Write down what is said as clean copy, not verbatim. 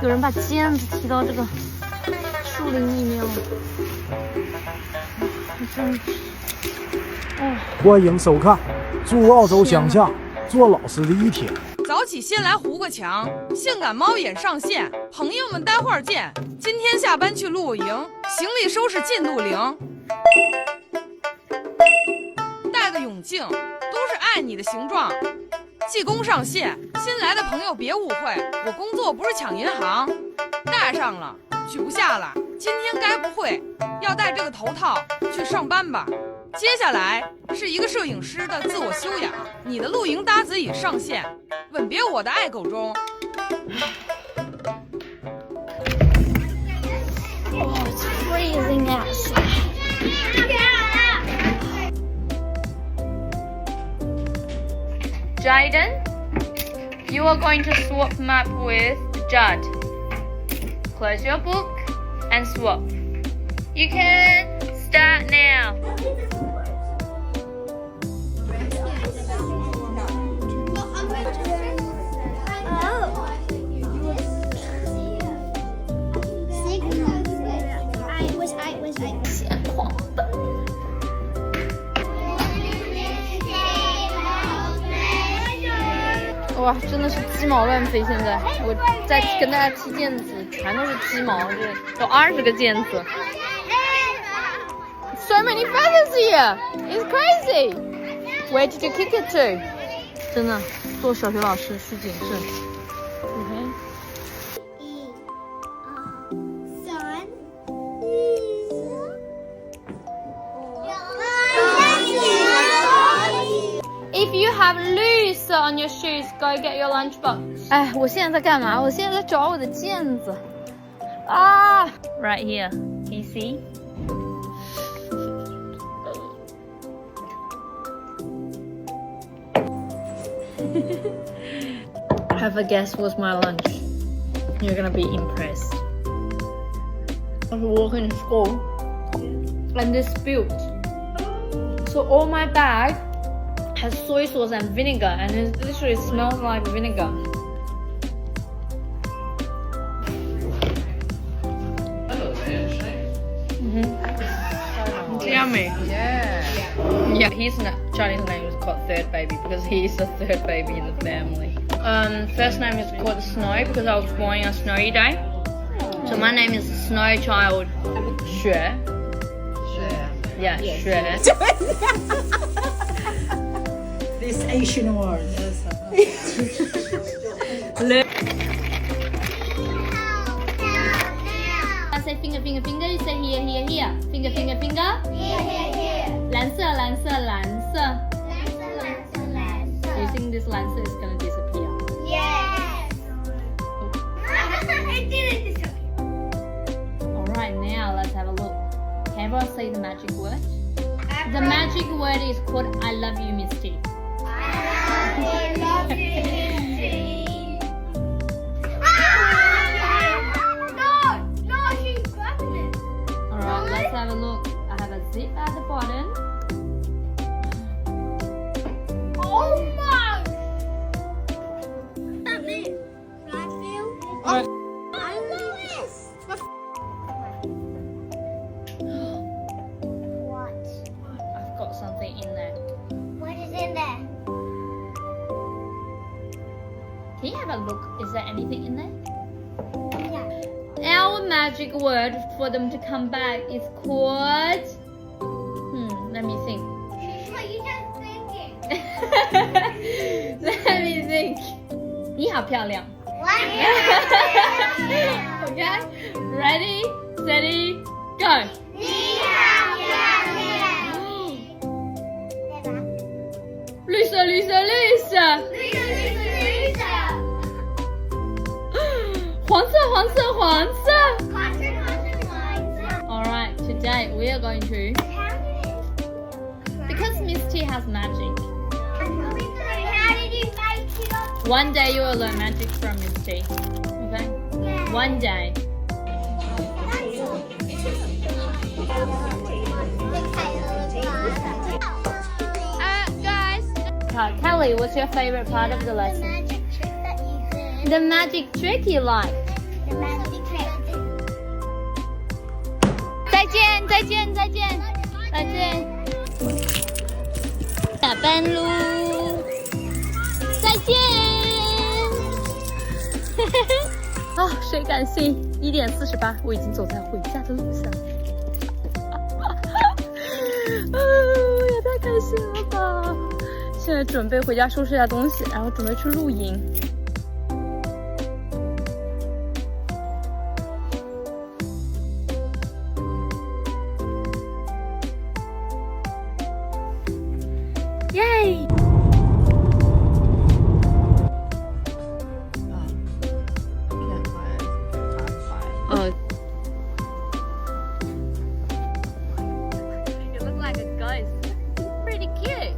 有人把毽子踢到这个树林里面了。欢迎收看住澳洲乡下做老师的一天。早起先来糊个墙，性感猫眼上线，朋友们待会儿见。今天下班去露营，行李收拾进度零。戴个泳镜，都是爱你的形状。济公上线，新来的朋友别误会，我工作不是抢银行。戴上了，取不下了，今天该不会要戴这个头套去上班吧？接下来是一个摄影师的自我修养。你的露营搭子已上线，吻别我的爱狗中。Oh, it's freezing outside. Jaden, you are going to swap map with Judd. Close your book and swap. You can start now. Oh. 哇，真的是鸡毛乱飞！现在我在跟大家踢毽子，全都是鸡毛，这有20个毽子。So many feathers here! It's crazy! Where did you kick it to? 真的，做小学老师需谨慎。OK。If you have loose on your shoes, go get your lunchbox. 哎，我现在在干嘛？我现在在找我的毽子。啊 ！Right here. Can you see? Have a guess what's my lunch? You're gonna be impressed. I was walking to school and this spilled. So all my bag has soy sauce and vinegar, and it literally smells like vinegar. It's yummy. Yeah, Charlie's name is called Third Baby because he is the third baby in the family. First name is called Snow because I was born on a snowy day. So my name is Snow Child Xue. Yeah, Xue. This Asian word. I say finger, finger, finger. You say here, here, here. Finger, finger, finger. Here, here, here. 蓝色，蓝色，蓝色。蓝色，蓝色，蓝色。 Do you think this 蓝色 is gonna disappear? Yes. It didn't disappear. Alright, now let's have a look. Can everyone say the magic word? The magic word is called I love you, Misty. I love you. No, she's grabbing it. Alright, let's have a look. I have a zip at the bottom. Oh my! That me. I feel. Alright. I love this. What? I've got something in there. What is in there? Can you have a look? Is there anything in there? Yeah. Our magic word for them to come back is called... let me think. What are you just thinking? Let me think. 你好漂亮。 What? Okay? Ready, steady, go. 你好漂亮。绿色，绿色，绿色。绿色，绿色，绿色。黄色，黄色，黄色。黄色，黄色，黄色。 Alright, today we are going to... Because Miss T has magic. How did you make it up? One day you will learn magic from Miss T. Okay? Yeah. One day. Guys. Kelly, what's your favorite part of the lesson? Magic trick that you did. The magic trick you like. The 见，再见，再见，再见。下班喽，再见。啊，谁敢信？1点48，我已经走在回家的路上。也太开心了吧！现在准备回家收拾一下东西，然后准备去露营。耶！You look like a ghost. Pretty cute.